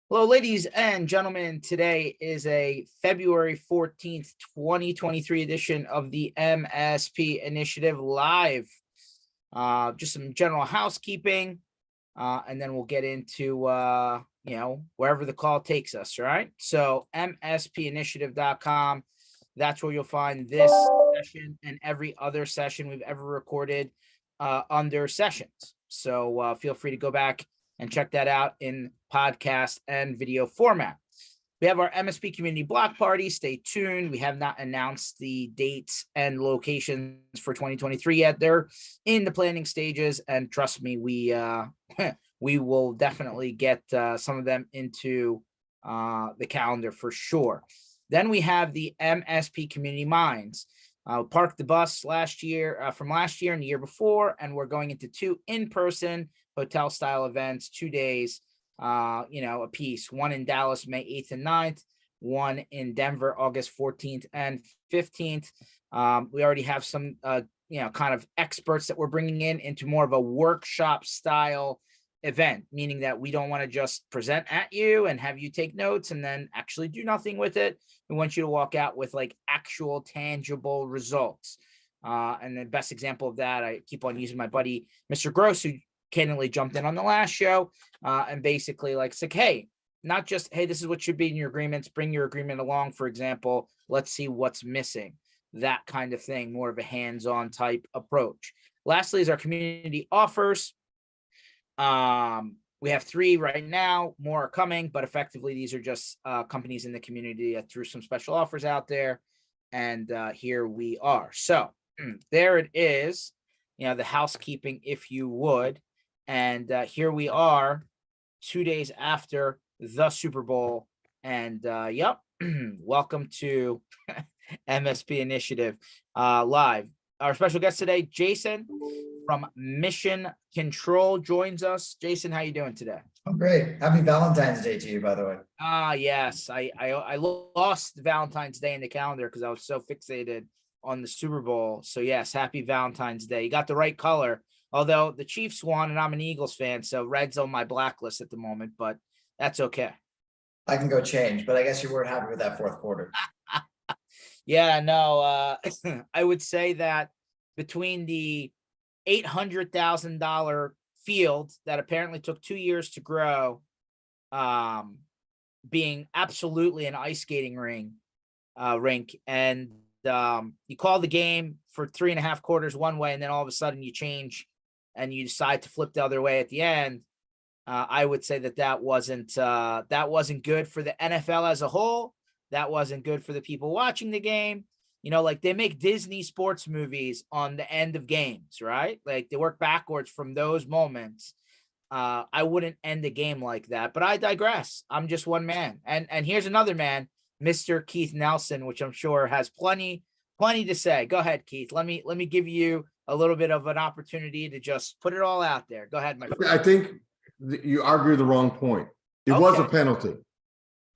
Hello, ladies and gentlemen. Today is a February 14th, 2023 edition of the MSP Initiative Live. Just some general housekeeping, and then we'll get into, wherever the call takes us, right? So mspinitiative.com. That's where you'll find this session and every other session we've ever recorded under sessions. So feel free to go back and check that out in podcast and video format. We have our MSP community block party. Stay tuned. We have not announced the dates and locations for 2023 yet. They're in the planning stages, and trust me, we we will definitely get some of them into the calendar for sure. Then we have the MSP community minds. Parked the bus last year from last year and the year before, and we're going into two in-person hotel style events, 2 days, a piece, one in Dallas, May 8th and 9th, one in Denver, August 14th and 15th. We already have some, kind of experts that we're bringing into more of a workshop style event, meaning that we don't want to just present at you and have you take notes and then actually do nothing with it. We want you to walk out with like actual tangible results. And the best example of that, I keep on using my buddy, Mr. Gross, who candidly jumped in on the last show and basically it's like, hey, not just, hey, this is what should be in your agreements, bring your agreement along, for example, let's see what's missing, that kind of thing, more of a hands-on type approach. Lastly is our community offers. We have 3 right now, more are coming, but effectively these are just companies in the community that threw some special offers out there, and here we are. So there it is, the housekeeping, if you would. And here we are 2 days after the Super Bowl. And welcome to MSP Initiative Live. Our special guest today, Jason from Mission Control, joins us. Jason, how you doing today? I'm great. Happy Valentine's Day to you, by the way. Yes. I lost Valentine's Day in the calendar because I was so fixated on the Super Bowl. So yes, happy Valentine's Day. You got the right color. Although the Chiefs won and I'm an Eagles fan, so red's on my blacklist at the moment, but that's okay. I can go change, but I guess you weren't happy with that fourth quarter. Yeah, no, I would say that between the $800,000 field that apparently took 2 years to grow, being absolutely an ice skating rink, and you call the game for 3.5 quarters one way, and then all of a sudden you change and you decide to flip the other way at the end. I would say that wasn't good for the NFL as a whole. That wasn't good for the people watching the game. Like they make Disney sports movies on the end of games, right? Like they work backwards from those moments. I wouldn't end a game like that, but I digress. I'm just one man. And here's another man, Mr. Keith Nelson, which I'm sure has plenty to say. Go ahead, Keith. Let me give you a little bit of an opportunity to just put it all out there. Go ahead, my friend. I think you argue the wrong point. It was a penalty.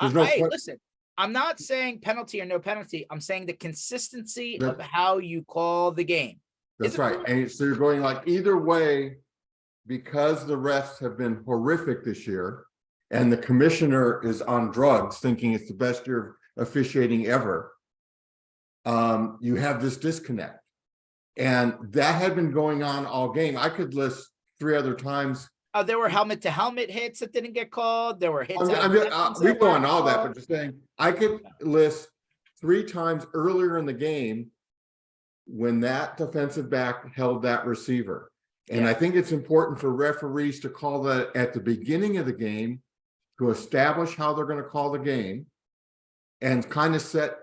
Hey, listen, I'm not saying penalty or no penalty. I'm saying the consistency of how you call the game. That's right. And so you're going like either way, because the refs have been horrific this year and the commissioner is on drugs thinking it's the best year of officiating ever. You have this disconnect. And that had been going on all game. I could list 3 other times. There were helmet to helmet hits that didn't get called. There were hits. We go on all that, but just saying, I could list 3 times earlier in the game when that defensive back held that receiver. And I think it's important for referees to call that at the beginning of the game to establish how they're going to call the game and kind of set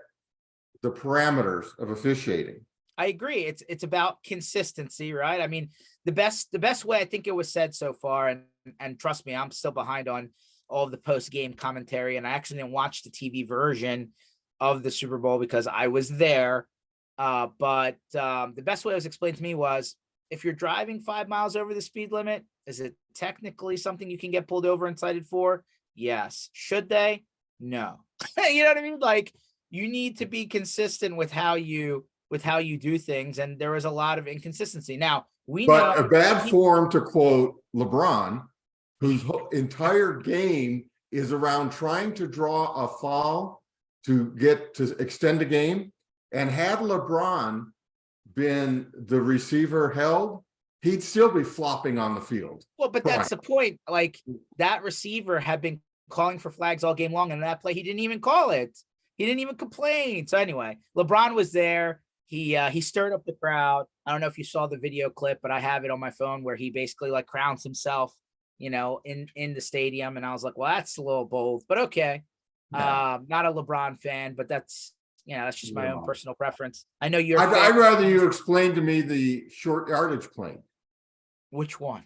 the parameters of officiating. I agree. It's about consistency, right? I mean, the best way I think it was said so far, and trust me, I'm still behind on all of the post-game commentary, and I actually didn't watch the TV version of the Super Bowl because I was there. But the best way it was explained to me was, if you're driving 5 miles over the speed limit, is it technically something you can get pulled over and cited for? Yes. Should they? No. You know what I mean? Like, you need to be consistent with how you do things, and there was a lot of inconsistency. Now, we know a bad form, to quote LeBron, whose entire game is around trying to draw a foul to extend a game. And had LeBron been the receiver held, he'd still be flopping on the field. Well, but that's the point. Like, that receiver had been calling for flags all game long, and that play, he didn't even call it. He didn't even complain. So anyway, LeBron was there. He stirred up the crowd. I don't know if you saw the video clip, but I have it on my phone where he basically like crowns himself, in the stadium. And I was like, well, that's a little bold, but okay. No. Not a LeBron fan, but that's just my own personal preference. I know you're. I'd rather you explain to me the short yardage plane. Which one?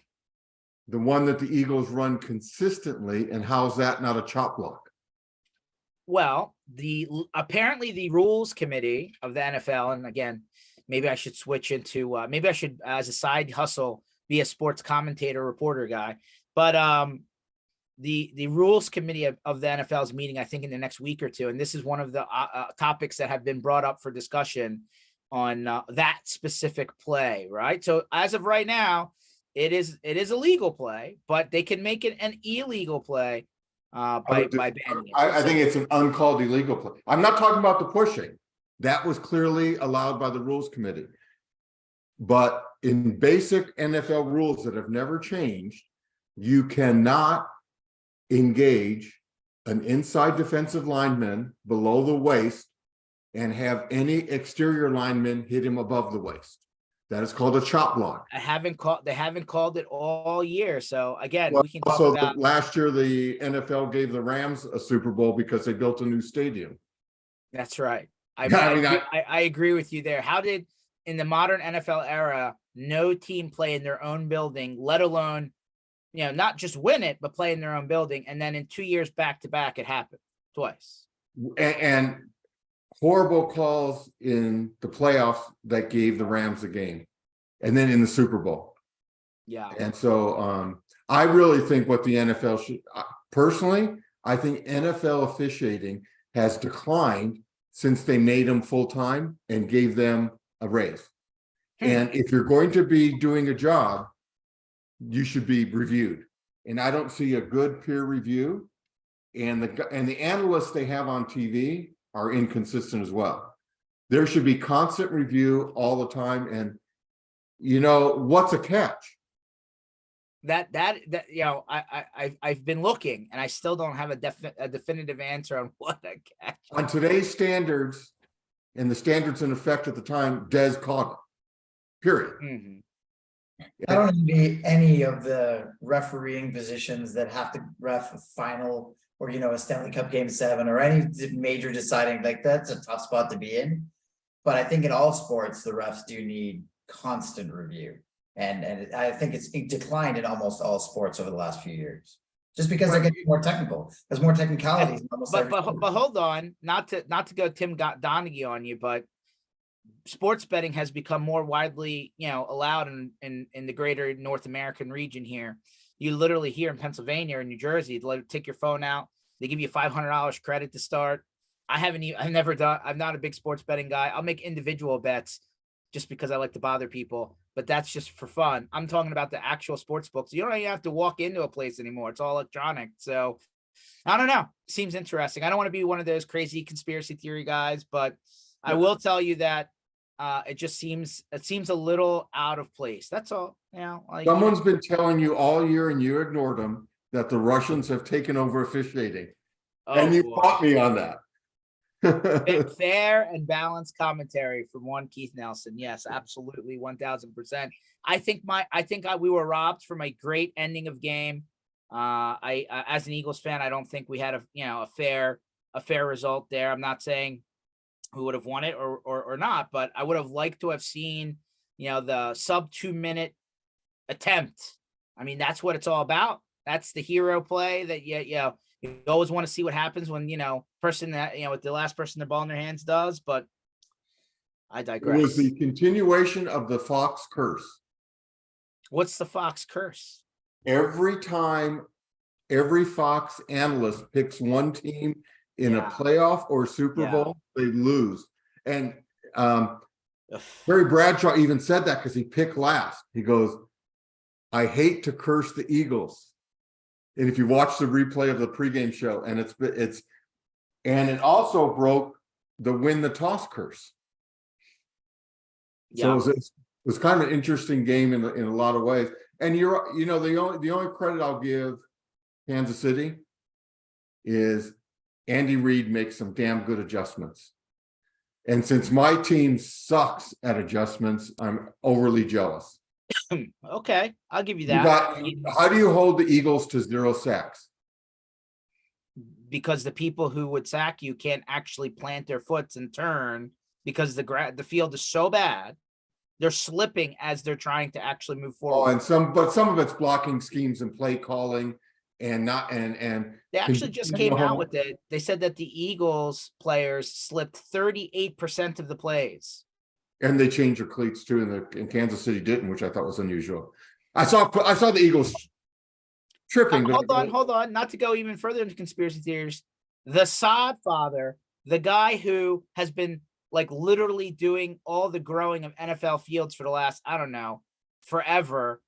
The one that the Eagles run consistently, and how's that not a chop block? Well, apparently the rules committee of the NFL, and again, maybe I should switch into maybe I should, as a side hustle, be a sports commentator reporter guy. But the rules committee of the NFL is meeting, I think, in the next week or two, and this is one of the topics that have been brought up for discussion on that specific play. Right. So as of right now, it is a legal play, but they can make it an illegal play. By banning it. I think it's an uncalled illegal play. I'm not talking about the pushing. That was clearly allowed by the rules committee. But in basic NFL rules that have never changed, you cannot engage an inside defensive lineman below the waist and have any exterior lineman hit him above the waist. That is called a chop block. They haven't called it all year. So again, well, we can talk also about last year the NFL gave the Rams a Super Bowl because they built a new stadium. That's right. I agree with you there. How did, in the modern NFL era, no team play in their own building, let alone, not just win it, but play in their own building? And then in 2 years back to back, it happened twice. And horrible calls in the playoffs that gave the Rams a game, and then in the Super Bowl. Yeah. And so I really think what the NFL should, personally, I think NFL officiating has declined since they made them full-time and gave them a raise. And if you're going to be doing a job, you should be reviewed. And I don't see a good peer review. And the analysts they have on TV are inconsistent as well. There should be constant review all the time. And what's a catch? I've been looking, and I still don't have a definitive answer on what a catch. On today's standards and the standards in effect at the time, Des caught it. Period. Mm-hmm. I don't envy any of the refereeing positions that have to ref a final or, a Stanley Cup Game 7 or any major deciding. Like, that's a tough spot to be in. But I think in all sports, the refs do need constant review. And I think it's declined in almost all sports over the last few years, just because they're getting more technical. There's more technicalities. But hold on, not to go Tim Donaghy on you, but sports betting has become more widely, allowed in the greater North American region here. You literally here in Pennsylvania or New Jersey, take your phone out. They give you $500 credit to start. I'm not a big sports betting guy. I'll make individual bets just because I like to bother people, but that's just for fun. I'm talking about the actual sports books. You don't even have to walk into a place anymore. It's all electronic. So I don't know. Seems interesting. I don't want to be one of those crazy conspiracy theory guys, but I will tell you that it seems a little out of place. That's all. Someone's been telling you all year and you ignored them that the Russians have taken over officiating. And you caught me on that. Fair and balanced commentary from one Keith Nelson. Yes, absolutely, 1000%. I think we were robbed from a great ending of game. I as an Eagles fan, I don't think we had a fair result there. I'm not saying who would have won it or not, but I would have liked to have seen the sub 2 minute attempt. I mean, that's what it's all about. That's the hero play that you always want to see what happens when person that with the last person the ball in their hands does. But I digress. It was the continuation of the Fox curse. What's the Fox curse? Every time every Fox analyst picks one team in a playoff or Super Bowl, they lose. And Barry Bradshaw even said that because he picked last. He goes, I hate to curse the Eagles, And if you watch the replay of the pregame show, and and it also broke the win the toss curse. So Yeah. it was kind of an interesting game in a lot of ways. And the only credit I'll give Kansas City is Andy Reid makes some damn good adjustments. And since my team sucks at adjustments, I'm overly jealous. Okay, I'll give you that. How do you hold the Eagles to 0 sacks? Because the people who would sack you can't actually plant their foots and turn because the field is so bad. They're slipping as they're trying to actually move forward. Oh, and some of it's blocking schemes and play calling and they actually just came out with it. They said that the Eagles players slipped 38% of the plays. And they changed their cleats too, and Kansas City didn't, which I thought was unusual. I saw the Eagles tripping. Hold on. Not to go even further into conspiracy theories. The sod father, the guy who has been like literally doing all the growing of NFL fields for the last, I don't know, forever.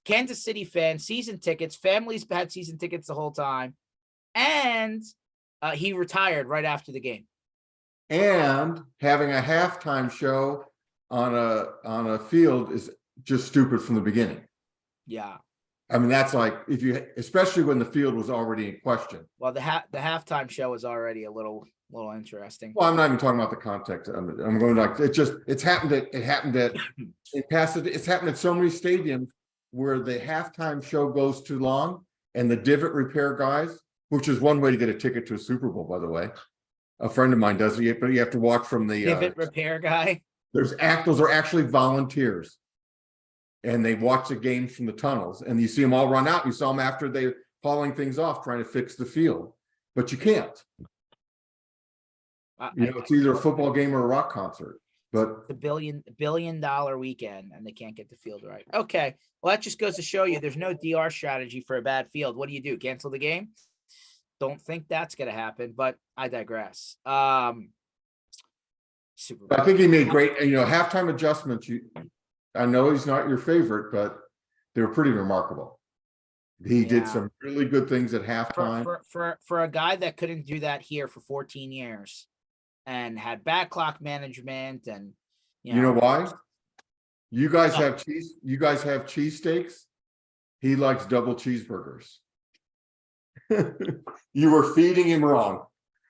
Kansas City fan, season tickets, families had season tickets the whole time. And he retired right after the game. And having a halftime show on a field is just stupid from the beginning. Yeah. I mean, that's like especially when the field was already in question. Well, the halftime show was already a little interesting. Well, I'm not even talking about the context. I'm going like it's happened at so many stadiums where the halftime show goes too long and the divot repair guys, which is one way to get a ticket to a Super Bowl, by the way. A friend of mine does it, but you have to watch from the divot repair guy. Those are actually volunteers. And they watch the games from the tunnels, and you see them all run out. You saw them after they're hauling things off, trying to fix the field, but you can't. It's either a football game or a rock concert. But the billion dollar weekend, and they can't get the field right. Okay, well that just goes to show you there's no DR strategy for a bad field. What do? Cancel the game? Don't think that's going to happen. But I digress. Super. I think he made great, halftime adjustments. I know he's not your favorite, but they were pretty remarkable. He did some really good things at halftime. For a guy that couldn't do that here for 14 years and had bad clock management, and you know why? You guys have cheesesteaks. He likes double cheeseburgers. You were feeding him wrong.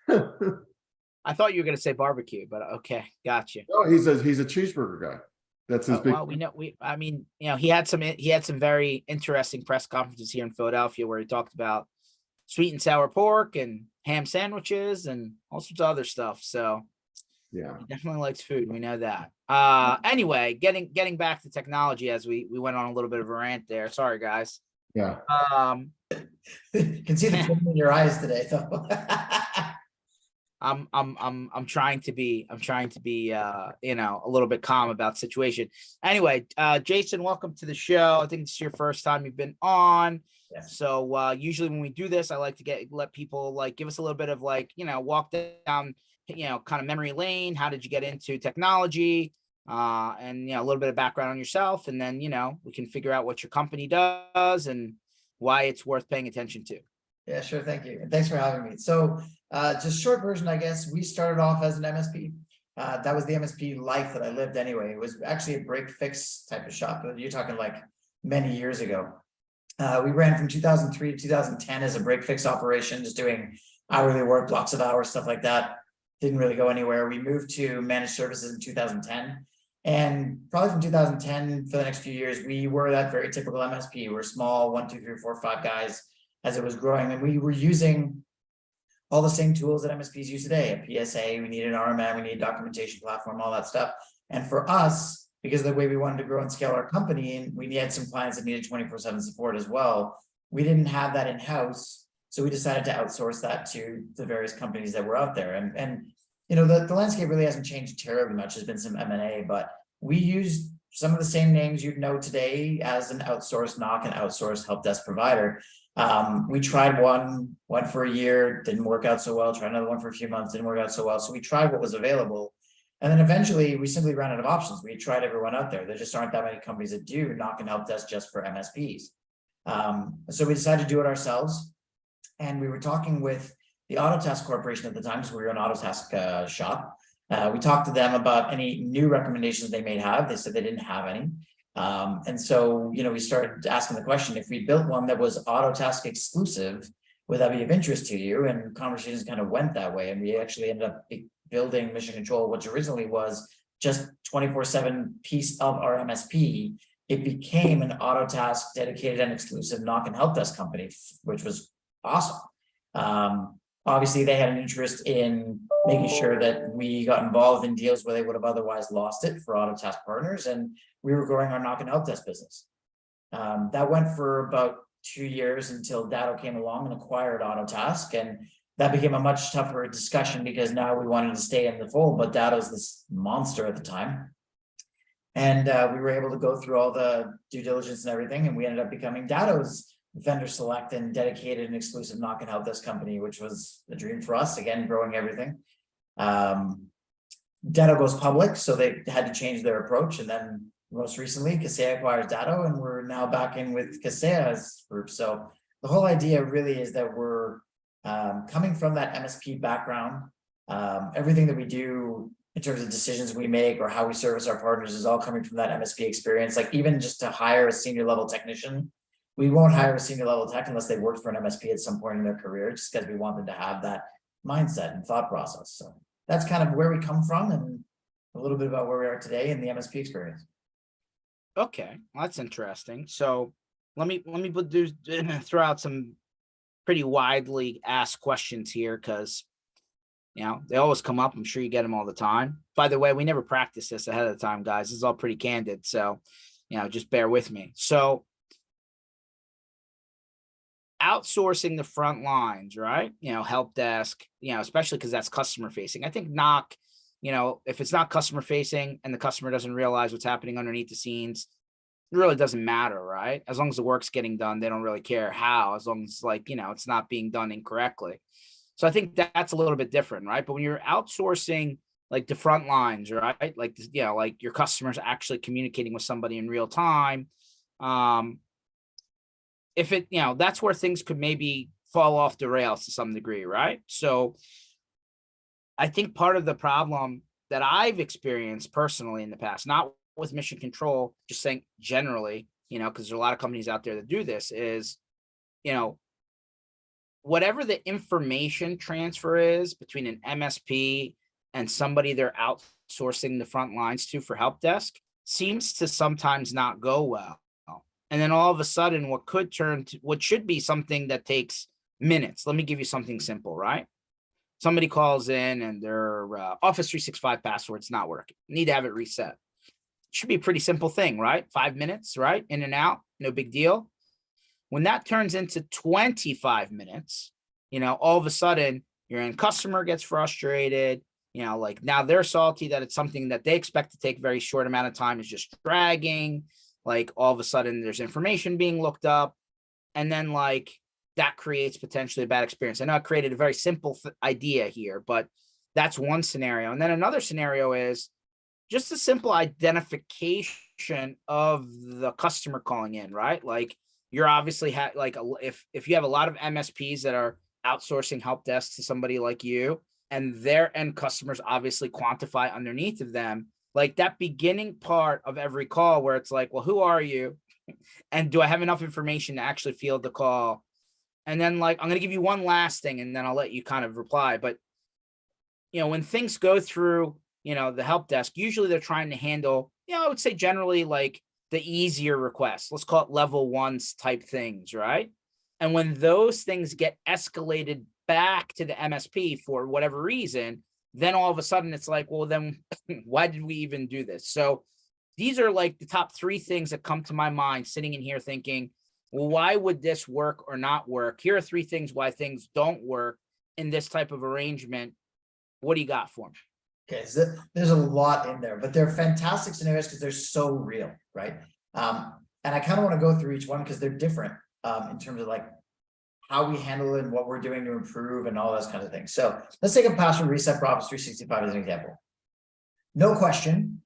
I thought you were going to say barbecue, but okay, gotcha. No, he's a cheeseburger guy. That's his big. Well, he had some very interesting press conferences here in Philadelphia where he talked about sweet and sour pork and ham sandwiches and all sorts of other stuff. So yeah, he definitely likes food. We know that. Anyway, getting back to technology, as we went on a little bit of a rant there. Sorry, guys. Yeah. You can see the twinkle in your eyes today, though. I'm trying to be a little bit calm about the situation. Anyway, Jason, welcome to the show. I think it's your first time you've been on. Yeah. So usually when we do this, I like to let people give us a little bit of walk down kind of memory lane. How did you get into technology? And a little bit of background on yourself, and then we can figure out what your company does and why it's worth paying attention to. Yeah, sure. Thank you. And thanks for having me. So just short version, I guess, we started off as an MSP. That was the MSP life that I lived anyway. It was actually a break fix type of shop. You're talking many years ago. We ran from 2003 to 2010 as a break fix operation, just doing hourly work, blocks of hours, stuff like that. Didn't really go anywhere. We moved to managed services in 2010. And probably from 2010 for the next few years, we were that very typical MSP. We're small, 1, 2, 3, 4, 5 guys as it was growing. And we were using all the same tools that MSPs use today, a PSA, we need an RMM, we need a documentation platform, all that stuff. And for us, because of the way we wanted to grow and scale our company, and we had some clients that needed 24/7 support as well, we didn't have that in-house. So we decided to outsource that to the various companies that were out there. And the landscape really hasn't changed terribly much. There's been some M&A, but we used some of the same names you'd know today as an outsourced NOC and outsourced help desk provider. We tried one, went for a year, didn't work out so well, tried another one for a few months, didn't work out so well. So we tried what was available. And then eventually we simply ran out of options. We tried everyone out there. There just aren't that many companies that do NOC and help desk just for MSPs. So we decided to do it ourselves. And we were talking with the Autotask Corporation at the time, because we were an Autotask shop. We talked to them about any new recommendations they may have. They said they didn't have any. And so, we started asking the question, if we built one that was Autotask exclusive, would that be of interest to you? And conversations kind of went that way. And we actually ended up building Mission Control, which originally was just 24/7 piece of our MSP. It became an Autotask dedicated and exclusive NOC and HelpDesk company, which was awesome. Obviously, they had an interest in making sure that we got involved in deals where they would have otherwise lost it for Autotask partners, and we were growing our NOC and HelpDesk business. That went for about 2 years until Datto came along and acquired Autotask, and that became a much tougher discussion because now we wanted to stay in the fold, but Datto's this monster at the time. And we were able to go through all the due diligence and everything, and we ended up becoming Datto's vendor select and dedicated and exclusive NOC and HelpDesk company, which was a dream for us, again, growing everything. Datto goes public, so they had to change their approach. And then most recently, Kaseya acquires Datto, and we're now back in with Kaseya's group. So the whole idea really is that we're coming from that MSP background. Everything that we do in terms of decisions we make or how we service our partners is all coming from that MSP experience. Like even just to hire a senior level technician, we won't hire a senior level tech unless they worked for an MSP at some point in their career, just because we want them to have that mindset and thought process. So that's kind of where we come from and a little bit about where we are today in the MSP experience. Okay, well, that's interesting. So let me throw out some pretty widely asked questions here, because they always come up. I'm sure you get them all the time. By the way, we never practice this ahead of time, guys. This is all pretty candid, so just bear with me. So outsourcing the front lines, right? Help desk, especially because that's customer facing. I think NOC, if it's not customer facing and the customer doesn't realize what's happening underneath the scenes, it really doesn't matter, right? As long as the work's getting done, they don't really care how, as long as it's not being done incorrectly. So I think that's a little bit different, right? But when you're outsourcing like the front lines, right? Like, like your customers actually communicating with somebody in real time. If it, that's where things could maybe fall off the rails to some degree, right? So I think part of the problem that I've experienced personally in the past, not with Mission Control, just saying generally, because there's a lot of companies out there that do this, is, whatever the information transfer is between an MSP and somebody they're outsourcing the front lines to for help desk seems to sometimes not go well. And then all of a sudden, what could turn to what should be something that takes minutes. Let me give you something simple, right? Somebody calls in and their Office 365 password's not working. Need to have it reset. Should be a pretty simple thing, right? 5 minutes, right? In and out, no big deal. When that turns into 25 minutes, all of a sudden your end customer gets frustrated. Like now they're salty that it's something that they expect to take a very short amount of time is just dragging. Like all of a sudden there's information being looked up, and then like that creates potentially a bad experience. I know I created a very simple idea here, but that's one scenario. And then another scenario is just a simple identification of the customer calling in, right? Like you're obviously if you have a lot of MSPs that are outsourcing help desk to somebody like you, and their end customers obviously quantify underneath of them, like that beginning part of every call where it's like, well, who are you? And do I have enough information to actually field the call? And then like, I'm going to give you one last thing and then I'll let you kind of reply. But, when things go through, the help desk, usually they're trying to handle, I would say generally like the easier requests, let's call it level ones type things, right? And when those things get escalated back to the MSP for whatever reason, then all of a sudden it's like, well, then why did we even do this? So these are like the top 3 things that come to my mind sitting in here thinking, well, why would this work or not work? Here are 3 things why things don't work in this type of arrangement. What do you got for me? Okay, so there's a lot in there, but they're fantastic scenarios because they're so real, right? And I kind of want to go through each one because they're different in terms of like how we handle it and what we're doing to improve and all those kinds of things. So let's take a password reset for Office 365 as an example. No question,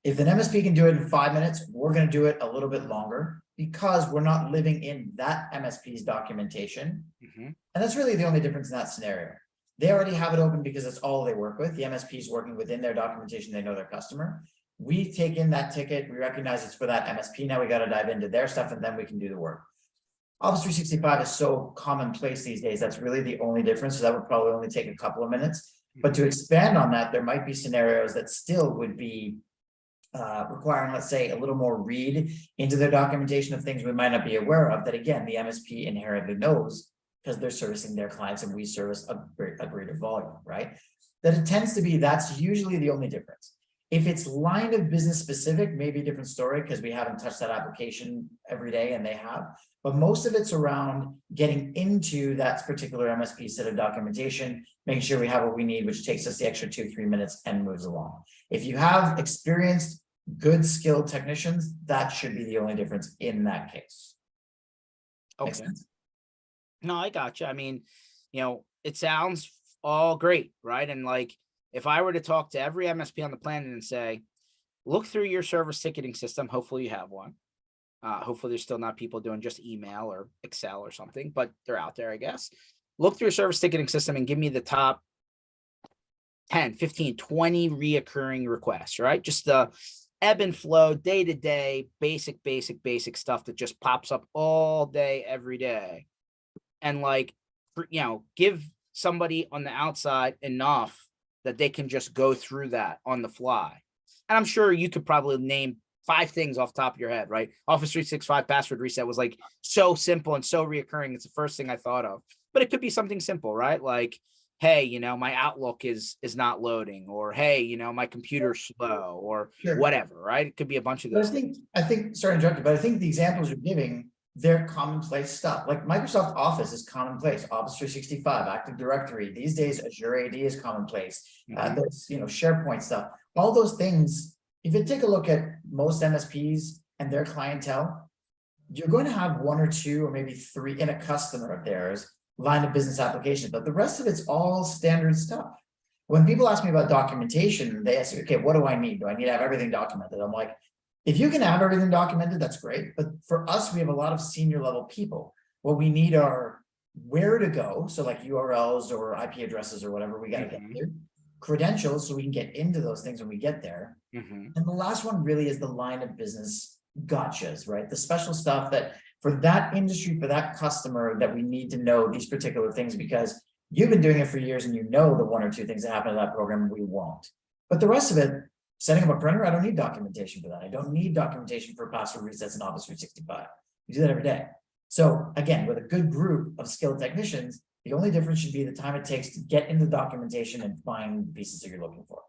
If an MSP can do it in 5 minutes, we're going to do it a little bit longer because we're not living in that MSP's documentation. Mhm. And that's really the only difference in that scenario. They already have it open because that's all they work with. The MSP is working within their documentation. They know their customer. We take in that ticket. We recognize it's for that MSP. Now we got to dive into their stuff and then we can do the work. Office 365 is so commonplace these days. That's really the only difference. So that would probably only take a couple of minutes. But to expand on that, there might be scenarios that still would be requiring, let's say, a little more read into their documentation of things we might not be aware of that, again, the MSP inherently knows because they're servicing their clients and we service a greater volume, right? That it tends to be, that's usually the only difference. If it's line of business specific, maybe a different story because we haven't touched that application every day and they have, but most of it's around getting into that particular MSP set of documentation, making sure we have what we need, which takes us the extra 2-3 minutes and moves along. If you have experienced, good skilled technicians, that should be the only difference in that case. Makes Okay. sense? No, I got you. I mean, it sounds all great, right? And like, if I were to talk to every MSP on the planet and say, look through your service ticketing system, hopefully you have one. Hopefully there's still not people doing just email or Excel or something, but they're out there, I guess. Look through your service ticketing system and give me the top 10, 15, 20 reoccurring requests, right? Just the ebb and flow, day to day, basic stuff that just pops up all day, every day. And like, give somebody on the outside enough that they can just go through that on the fly. And I'm sure you could probably name 5 things off the top of your head, right? Office 365 password reset was like so simple and so reoccurring. It's the first thing I thought of, but it could be something simple, right? Like, hey, my Outlook is not loading, or hey, my computer's slow, or Sure. whatever, right? It could be a bunch of But those things. I think, sorry to interrupt you, but I think the examples you're giving, they're commonplace stuff. Like Microsoft Office is commonplace, Office 365, Active Directory. These days, Azure AD is commonplace. There's, SharePoint stuff. All those things, if you take a look at most MSPs and their clientele, you're going to have 1 or 2 or maybe 3 in a customer of theirs line of business application, but the rest of it's all standard stuff. When people ask me about documentation, they ask, okay, what do I need? Do I need to have everything documented? I'm like, if you can have everything documented, that's great. But for us, we have a lot of senior level people. What we need are where to go. So like URLs or IP addresses or whatever we got to get to, credentials so we can get into those things when we get there. And the last one really is the line of business gotchas, right? The special stuff that for that industry, for that customer, that we need to know these particular things because you've been doing it for years and the 1 or 2 things that happen to that program, we won't. But the rest of it, setting up a printer, I don't need documentation for that. I don't need documentation for password resets in Office 365. We do that every day. So again, with a good group of skilled technicians, the only difference should be the time it takes to get into documentation and find the pieces that you're looking for.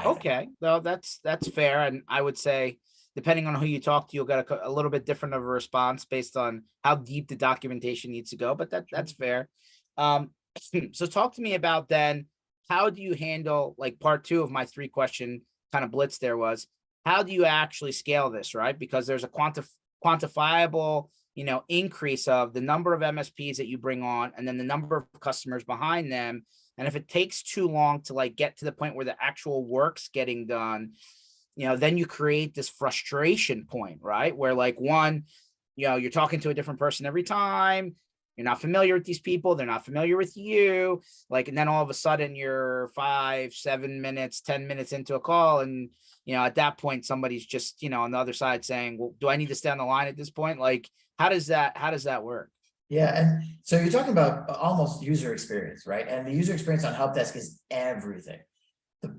Okay, well, that's fair. And I would say, depending on who you talk to, you'll get a little bit different of a response based on how deep the documentation needs to go, but that's fair. So talk to me about then, how do you handle, like, part 2 of my 3-question kind of blitz there was, how do you actually scale this, right? Because there's a quantifiable, increase of the number of MSPs that you bring on and then the number of customers behind them. And if it takes too long to like get to the point where the actual work's getting done, then you create this frustration point, right? Where like you're talking to a different person every time. You're not familiar with these people. They're not familiar with you. Like, and then all of a sudden you're 5, 7 minutes, 10 minutes into a call. And, at that point, somebody's just, on the other side saying, well, do I need to stay on the line at this point? Like, how does that work? Yeah, and so you're talking about almost user experience, right? And the user experience on HelpDesk is everything.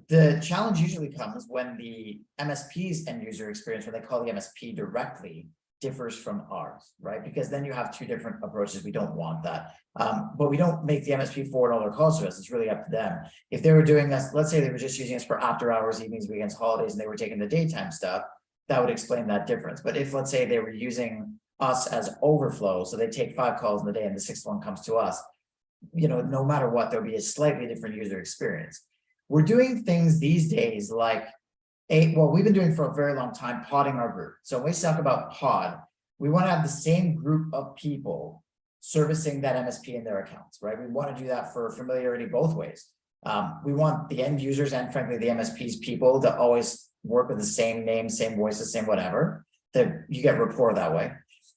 The challenge usually comes when the MSP's end user experience, when they call the MSP directly, differs from ours, right? Because then you have 2 different approaches. We don't want that. But we don't make the MSP forward all their calls to us. It's really up to them. If they were doing this, let's say they were just using us for after hours, evenings, weekends, holidays, and they were taking the daytime stuff, that would explain that difference. But if, let's say, they were using us as overflow, so they take 5 calls in the day and the 6th one comes to us, no matter what, there'll be a slightly different user experience. We're doing things these days like we've been doing for a very long time, podding our group. So when we talk about pod, we want to have the same group of people servicing that MSP in their accounts, right? We want to do that for familiarity both ways. We want the end users and frankly the MSP's people to always work with the same name, same voices, same whatever, that you get rapport that way.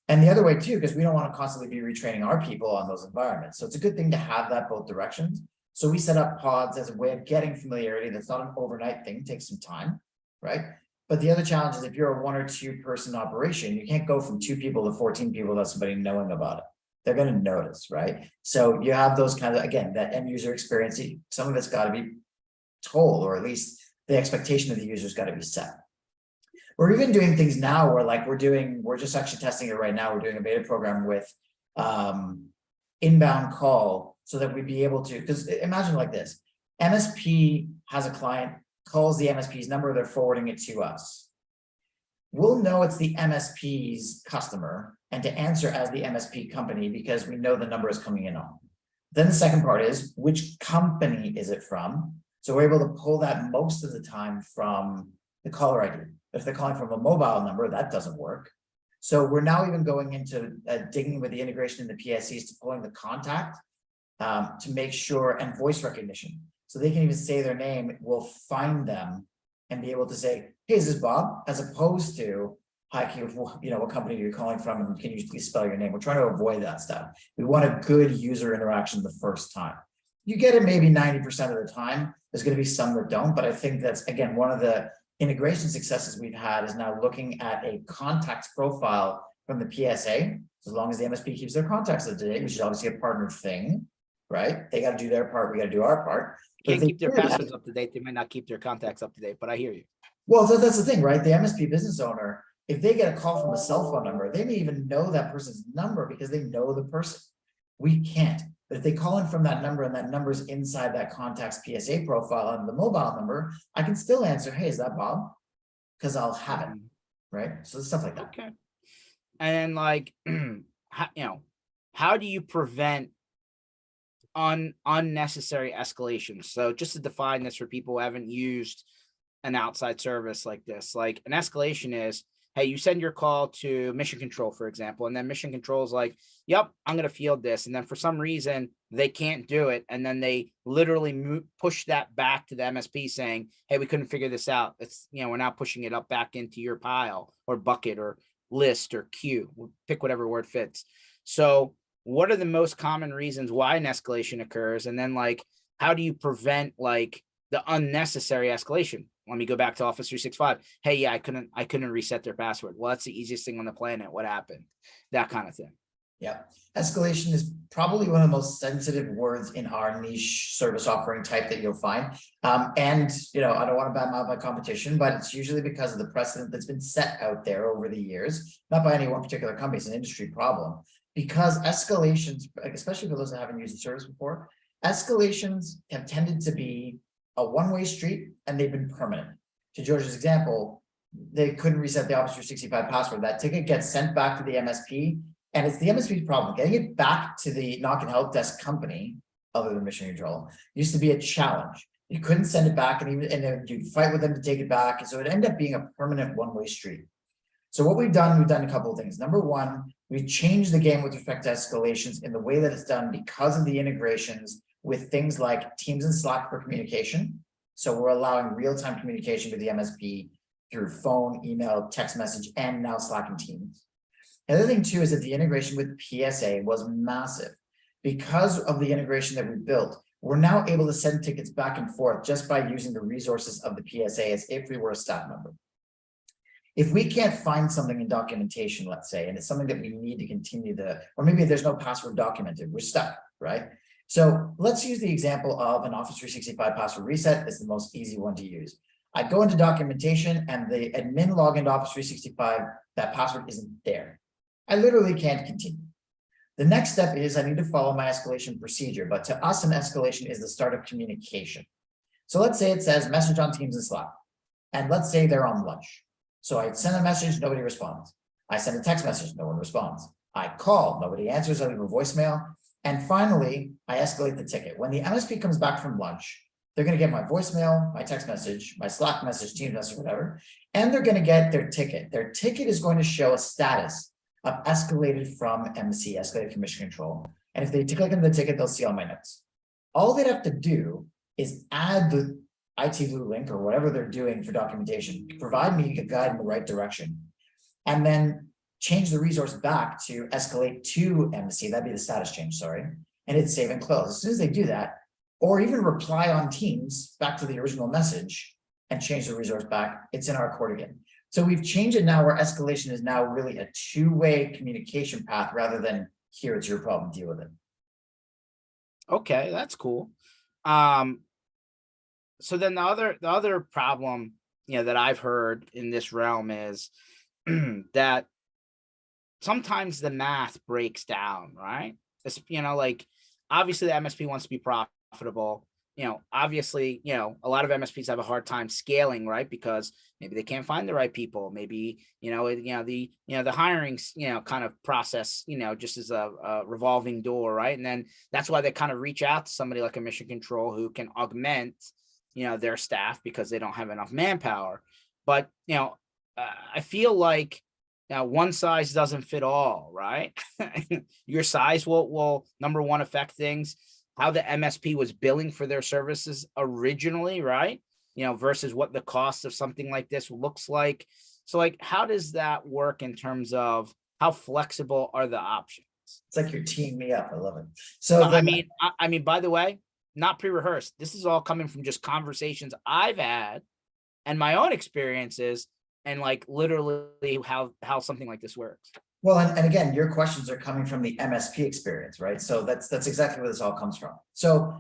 And the other way too, because we don't want to constantly be retraining our people on those environments. So it's a good thing to have that both directions. So we set up pods as a way of getting familiarity. That's not an overnight thing, it takes some time, right? But the other challenge is if you're a 1 or 2 person operation, you can't go from 2 people to 14 people without somebody knowing about it. They're going to notice, right? So you have those kinds of, again, that end user experience, some of it's got to be told, or at least the expectation of the user's got to be set. We're even doing things now where like we're just actually testing it right now. We're doing a beta program with inbound call so that we'd be able to, because imagine like this, MSP has a client, calls the MSP's number, they're forwarding it to us. We'll know it's the MSP's customer and to answer as the MSP company because we know the number is coming in on. Then the second part is which company is it from? So we're able to pull that most of the time from the caller ID. If they're calling from a mobile number, that doesn't work. So we're now even going into digging with the integration in the PSCs to pulling the contact to make sure, and voice recognition. So they can even say their name, we'll find them and be able to say, hey, is this Bob? As opposed to, hi, what company are you calling from? And can you please spell your name? We're trying to avoid that stuff. We want a good user interaction the first time. You get it maybe 90% of the time. There's going to be some that don't, but I think that's, again, one of the integration successes we've had is now looking at a contacts profile from the PSA. As long as the MSP keeps their contacts up to date, which is obviously a partner thing, right? They got to do their part, we got to do our part. Can't keep their passwords up to date. They might not keep their contacts up to date, but I hear you. Well, so that's the thing, right? The MSP business owner, if they get a call from a cell phone number, they may even know that person's number because they know the person. We can't. But if they call in from that number and that number is inside that contact's PSA profile on the mobile number, I can still answer, hey, is that Bob? Because I'll have it, right? So stuff like that. Okay. And like, how do you prevent unnecessary escalations? So just to define this for people who haven't used an outside service like this, like an escalation is, hey, you send your call to mission control, for example, and then mission control is like, yep, I'm going to field this. And then for some reason, they can't do it. And then they literally push that back to the MSP saying, hey, we couldn't figure this out. It's, we're now pushing it up back into your pile or bucket or list or queue. We'll pick whatever word fits. So what are the most common reasons why an escalation occurs? And then like, how do you prevent like the unnecessary escalation? Let me go back to Office 365. Hey, yeah, I couldn't reset their password. Well, that's the easiest thing on the planet. What happened? That kind of thing. Yeah. Escalation is probably one of the most sensitive words in our niche service offering type that you'll find. And, I don't want to badmouth my competition, but it's usually because of the precedent that's been set out there over the years, not by any one particular company, it's an industry problem. Because escalations, especially for those that haven't used the service before, escalations have tended to be a one-way street and they've been permanent. To George's example, they couldn't reset the Office 365 password. That ticket gets sent back to the MSP and it's the MSP's problem. Getting it back to the NOC and HelpDesk company, other than mission control, used to be a challenge. You couldn't send it back and then you'd fight with them to take it back. And so it ended up being a permanent one-way street. So what we've done a couple of things. Number one, we've changed the game with respect to escalations in the way that it's done because of the integrations with things like Teams and Slack for communication. So we're allowing real-time communication with the MSP through phone, email, text message, and now Slack and Teams. The other thing too is that the integration with PSA was massive. Because of the integration that we built, we're now able to send tickets back and forth just by using the resources of the PSA as if we were a staff member. If we can't find something in documentation, let's say, and it's something that we need to continue or maybe there's no password documented, we're stuck, right? So let's use the example of an Office 365 password reset. It's the most easy one to use. I go into documentation and the admin log into Office 365, that password isn't there. I literally can't continue. The next step is I need to follow my escalation procedure, but to us, an escalation is the start of communication. So let's say it says message on Teams and Slack, and let's say they're on lunch. So I send a message, nobody responds. I send a text message, no one responds. I call, nobody answers, I leave a voicemail. And finally, I escalate the ticket. When the MSP comes back from lunch, they're going to get my voicemail, my text message, my Slack message, Teams message, whatever, and they're going to get their ticket. Their ticket is going to show a status of escalated from MC, escalated from mission control. And if they click on the ticket, they'll see all my notes. All they'd have to do is add IT Blue Link or whatever they're doing for documentation, provide me a guide in the right direction. And then change the resource back to escalate to MSC, that'd be the status change, sorry. And hit save and close. As soon as they do that, or even reply on Teams back to the original message and change the resource back, it's in our court again. So we've changed it now where escalation is now really a two-way communication path rather than here, it's your problem, deal with it. Okay, that's cool. So then the other problem, that I've heard in this realm is that sometimes the math breaks down, right? It's, like obviously the MSP wants to be profitable. Obviously, a lot of MSPs have a hard time scaling, right? Because maybe they can't find the right people. Maybe, the hiring, kind of process, just as a revolving door, right? And then that's why they kind of reach out to somebody like a mission control who can augment, their staff because they don't have enough manpower. But, I feel like one size doesn't fit all, right? Your size will number one affect things. How the MSP was billing for their services originally, right? Versus what the cost of something like this looks like. So like, how does that work in terms of how flexible are the options? It's like you're teeing me up. I love it. So I mean, by the way, not pre-rehearsed. This is all coming from just conversations I've had and my own experiences and like literally how something like this works. Well, and again, your questions are coming from the MSP experience, right? So that's exactly where this all comes from. So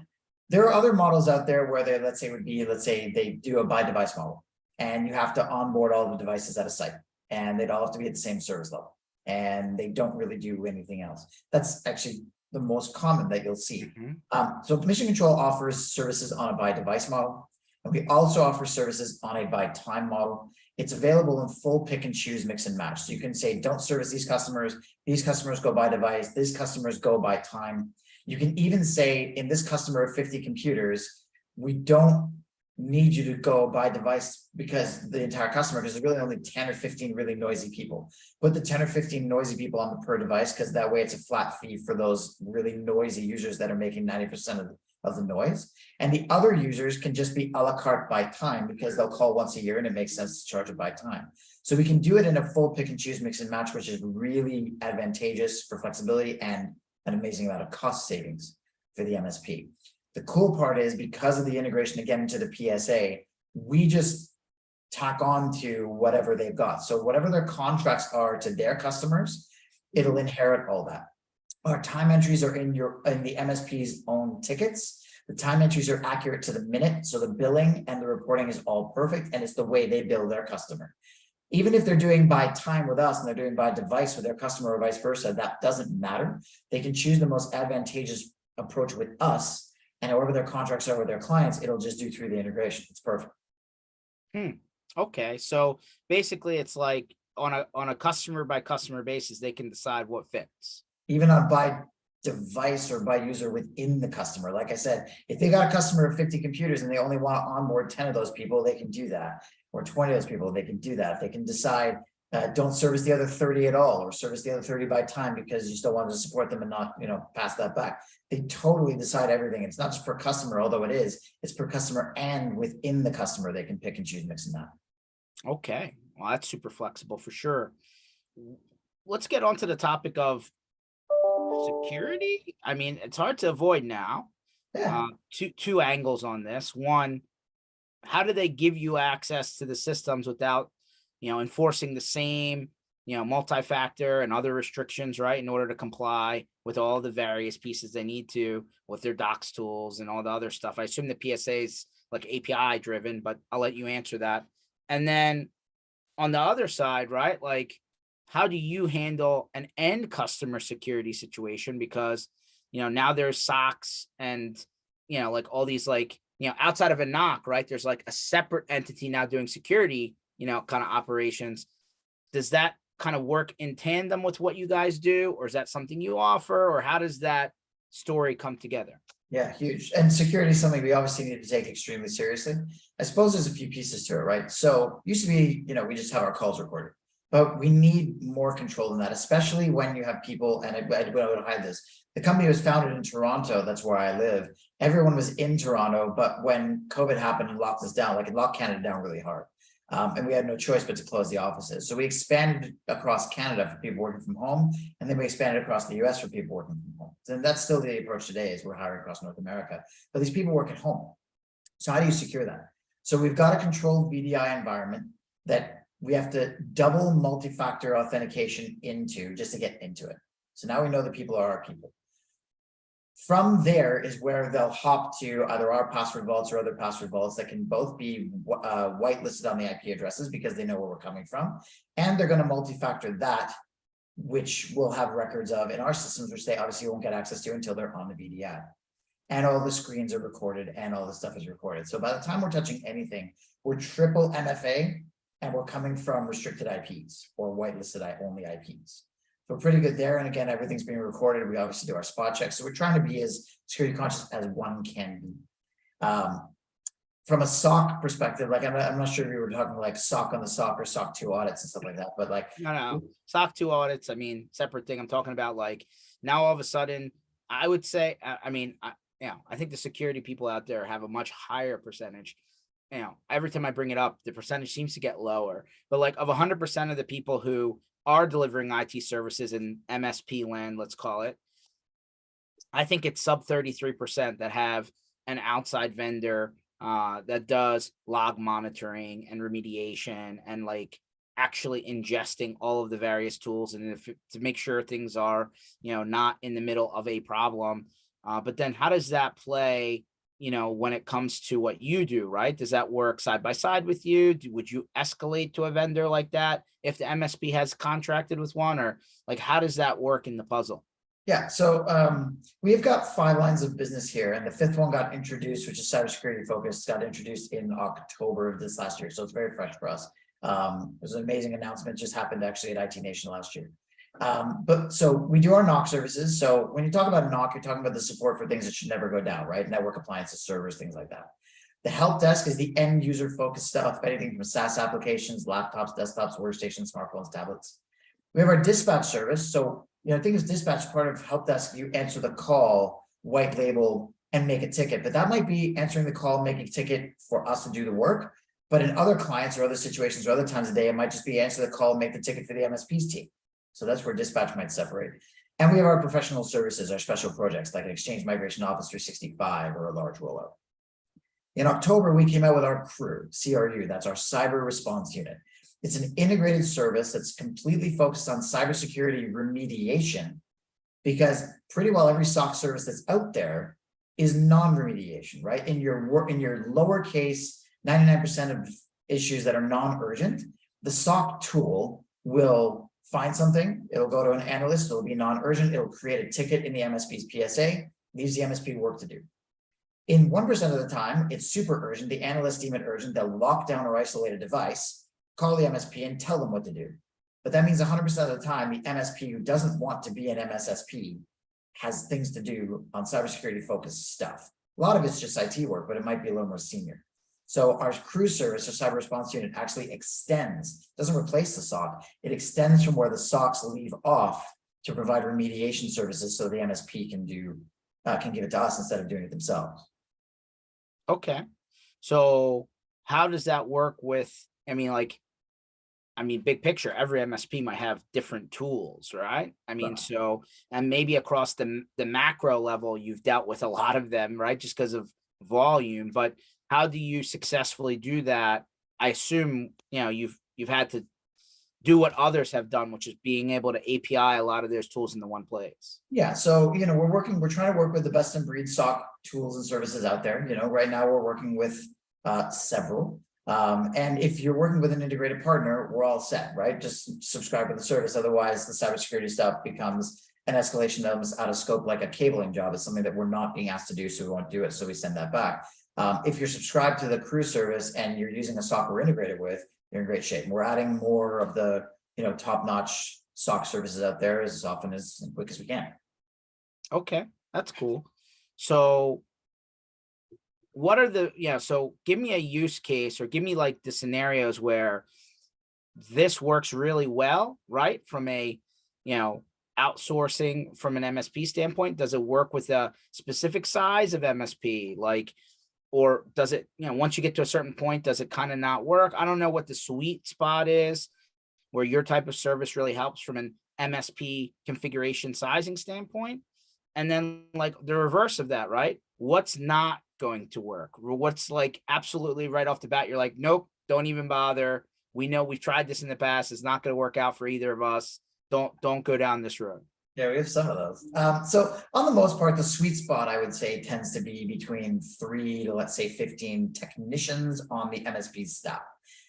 there are other models out there where they, let's say they do a by device model and you have to onboard all the devices at a site and they'd all have to be at the same service level and they don't really do anything else. That's actually the most common that you'll see. So Mission Control offers services on a by device model. And we also offer services on a by time model. It's available in full pick and choose, mix and match. So you can say, don't service these customers go by device, these customers go by time. You can even say in this customer of 50 computers, we don't need you to go by device because the entire customer, because there's really only 10 or 15 really noisy people. Put the 10 or 15 noisy people on the per device, because that way it's a flat fee for those really noisy users that are making 90% of the noise. And the other users can just be a la carte by time because they'll call once a year and it makes sense to charge it by time. So we can do it in a full pick and choose, mix and match, which is really advantageous for flexibility and an amazing amount of cost savings for the MSP. The cool part is because of the integration again into the PSA, we just tack on to whatever they've got. So whatever their contracts are to their customers, it'll inherit all that. Our time entries are in the MSP's own tickets. The time entries are accurate to the minute. So the billing and the reporting is all perfect. And it's the way they bill their customer. Even if they're doing by time with us and they're doing by device with their customer or vice versa, that doesn't matter. They can choose the most advantageous approach with us. And however their contracts are with their clients, it'll just do through the integration. It's perfect. Okay. So basically it's like on a customer by customer basis, they can decide what fits. Even on by device or by user within the customer. Like I said, if they got a customer of 50 computers and they only want to onboard 10 of those people, they can do that. Or 20 of those people, they can do that. They can decide, don't service the other 30 at all, or service the other 30 by time because you still want to support them and not, pass that back. They totally decide everything. It's not just per customer, although it's per customer and within the customer, they can pick and choose, mix and match. Okay. Well, that's super flexible for sure. Let's get on to the topic of security. I mean, it's hard to avoid now. Yeah. Two angles on this. One, how do they give you access to the systems without, enforcing the same, multi-factor and other restrictions, right? In order to comply with all the various pieces they need to with their docs tools and all the other stuff. I assume the PSA is like API driven, but I'll let you answer that. And then on the other side, right? Like, how do you handle an end customer security situation? Because, now there's SOCs and, like all these, like, outside of a NOC, right? There's like a separate entity now doing security, kind of operations. Does that kind of work in tandem with what you guys do? Or is that something you offer? Or how does that story come together? Yeah, huge. And security is something we obviously need to take extremely seriously. I suppose there's a few pieces to it, right? So used to be, we just have our calls recorded. But we need more control than that, especially when you have people, and I would hide this. The company was founded in Toronto, that's where I live. Everyone was in Toronto, but when COVID happened and locked us down, like it locked Canada down really hard. And we had no choice but to close the offices. So we expanded across Canada for people working from home, and then we expanded across the US for people working from home. And that's still the approach today, is we're hiring across North America, but these people work at home. So how do you secure that? So we've got a controlled VDI environment that we have to double multi-factor authentication into just to get into it. So now we know that people are our people. From there is where they'll hop to either our password vaults or other password vaults that can both be whitelisted on the IP addresses because they know where we're coming from. And they're going to multi-factor that, which we'll have records of in our systems, which they obviously won't get access to until they're on the VDI. And all the screens are recorded and all the stuff is recorded. So by the time we're touching anything, we're triple MFA and we're coming from restricted IPs or whitelisted only IPs. So we're pretty good there. And again, everything's being recorded. We obviously do our spot checks. So we're trying to be as security conscious as one can be. From a SOC perspective, like I'm not sure if we were talking like SOC on the SOC or SOC 2 audits and stuff like that, but like no, SOC 2 audits, I mean, separate thing. I'm talking about like now all of a sudden, I would say, I think the security people out there have a much higher percentage. Every time I bring it up, the percentage seems to get lower, but like of 100% of the people who are delivering IT services in MSP land, let's call it, I think it's sub 33% that have an outside vendor that does log monitoring and remediation and like actually ingesting all of the various tools and to make sure things are, not in the middle of a problem. But then how does that play, when it comes to what you do, right? Does that work side by side with you? Would you escalate to a vendor like that if the MSP has contracted with one, or like, how does that work in the puzzle? Yeah, so we've got 5 lines of business here, and the 5th one got introduced, which is cybersecurity focused, got introduced in October of this last year. So it's very fresh for us. It was an amazing announcement, just happened actually at IT Nation last year. But so we do our NOC services. So when you talk about NOC, you're talking about the support for things that should never go down, right? Network appliances, servers, things like that. The help desk is the end user focused stuff, anything from SaaS applications, laptops, desktops, workstations, smartphones, tablets. We have our dispatch service. So, things dispatch, part of help desk, you answer the call, white label, and make a ticket. But that might be answering the call, making a ticket for us to do the work. But in other clients or other situations or other times of the day, it might just be answer the call, make the ticket for the MSPs team. So that's where dispatch might separate. And we have our professional services, our special projects like an Exchange Migration Office 365 or a large rollout. In October, we came out with our CRU, CRU, that's our cyber response unit. It's an integrated service that's completely focused on cybersecurity remediation, because pretty well every SOC service that's out there is non-remediation, right? In your lowercase 99% of issues that are non-urgent, the SOC tool will find something, it'll go to an analyst, it'll be non-urgent, it'll create a ticket in the MSP's PSA, leaves the MSP work to do. In 1% of the time, it's super urgent, the analysts deem it urgent, they'll lock down or isolate a device, call the MSP and tell them what to do. But that means 100% of the time, the MSP who doesn't want to be an MSSP has things to do on cybersecurity focused stuff. A lot of it's just IT work, but it might be a little more senior. So our CRU service, or cyber response unit, actually extends, doesn't replace the SOC, it extends from where the SOCs leave off to provide remediation services so the MSP can give it to us instead of doing it themselves. Okay. So how does that work with, big picture, every MSP might have different tools, right? So, and maybe across the macro level, you've dealt with a lot of them, right? Just because of volume, but how do you successfully do that? I assume, you've had to do what others have done, which is being able to API a lot of those tools into one place. Yeah, so we're trying to work with the best in breed SOC tools and services out there. Right now we're working with several. And if you're working with an integrated partner, we're all set, right? Just subscribe to the service. Otherwise, the cybersecurity stuff becomes an escalation that was out of scope, like a cabling job. It's something that we're not being asked to do, so we won't do it. So we send that back. If you're subscribed to the CRU service and you're using a SOC we're integrated with, you're in great shape. We're adding more of the top-notch SOC services out there as often as quick as we can. Okay, that's cool. So what are so give me a use case, or give me like the scenarios where this works really well, right? From a, outsourcing from an MSP standpoint, does it work with a specific size of MSP? Like, or does it, once you get to a certain point, does it kind of not work? I don't know what the sweet spot is where your type of service really helps from an MSP configuration sizing standpoint. And then like the reverse of that, right? What's not going to work? What's like absolutely right off the bat, you're like, nope, don't even bother. We know we've tried this in the past. It's not going to work out for either of us. Don't go down this road. Yeah, we have some of those. So on the most part, the sweet spot, I would say, tends to be between 3 to, let's say, 15 technicians on the MSP staff.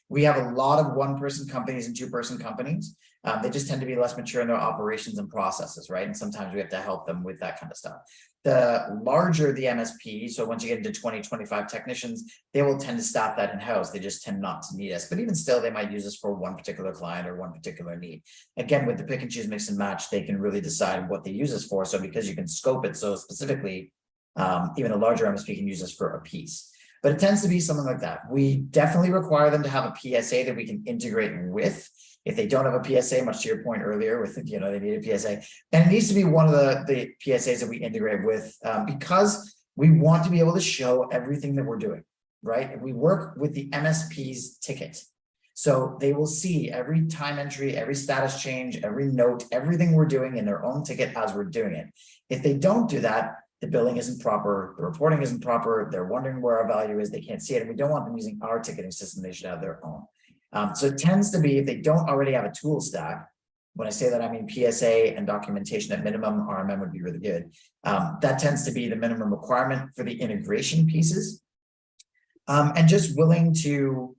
We have a lot of one-person companies and two-person companies. They just tend to be less mature in their operations and processes, right? And sometimes we have to help them with that kind of stuff. The larger the MSP, so once you get into 20, 25 technicians, they will tend to staff that in-house. They just tend not to need us. But even still, they might use us for one particular client or one particular need. Again, with the pick and choose, mix and match, they can really decide what they use us for. So because you can scope it so specifically, even a larger MSP can use us for a piece. But it tends to be something like that. We definitely require them to have a PSA that we can integrate with. If they don't have a PSA, much to your point earlier with, they need a PSA, and it needs to be one of the PSAs that we integrate with, because we want to be able to show everything that we're doing, right? We work with the MSP's ticket. So they will see every time entry, every status change, every note, everything we're doing in their own ticket as we're doing it. If they don't do that, the billing isn't proper, the reporting isn't proper, they're wondering where our value is, they can't see it, and we don't want them using our ticketing system, they should have their own. So it tends to be, if they don't already have a tool stack, when I say that, I mean PSA and documentation at minimum, RMM would be really good. That tends to be the minimum requirement for the integration pieces. And just willing to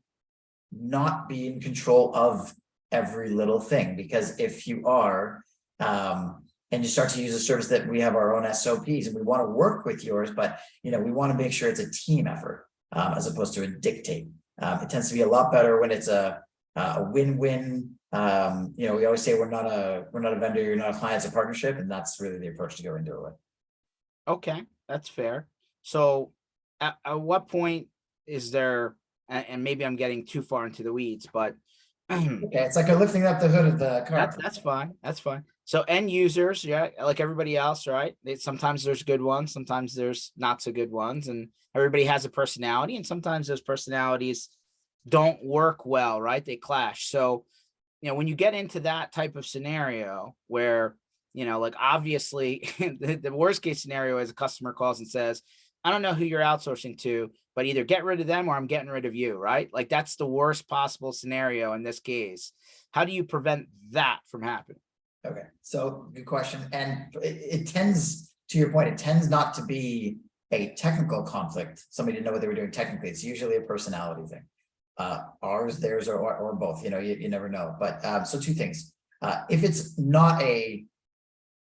not be in control of every little thing, because if you are, and you start to use a service that we have our own SOPs and we want to work with yours, but we want to make sure it's a team effort as opposed to a dictate. It tends to be a lot better when it's a win-win. We always say we're not a vendor, you're not a client, it's a partnership, and that's really the approach to go into it with. Okay, that's fair. So at what point is there, and maybe I'm getting too far into the weeds, but okay, it's like a lifting up the hood of the car. That's fine. That's fine. So end users, yeah, like everybody else, right? Sometimes there's good ones, sometimes there's not so good ones, and everybody has a personality, and sometimes those personalities don't work well, right? They clash. So, when you get into that type of scenario where, like obviously the worst case scenario is a customer calls and says, I don't know who you're outsourcing to, but either get rid of them or I'm getting rid of you, right? Like that's the worst possible scenario in this case. How do you prevent that from happening? Okay, so good question. And it tends, to your point, it tends not to be a technical conflict. Somebody didn't know what they were doing technically. It's usually a personality thing. Ours, theirs, or both, you never know. But so two things. If it's not a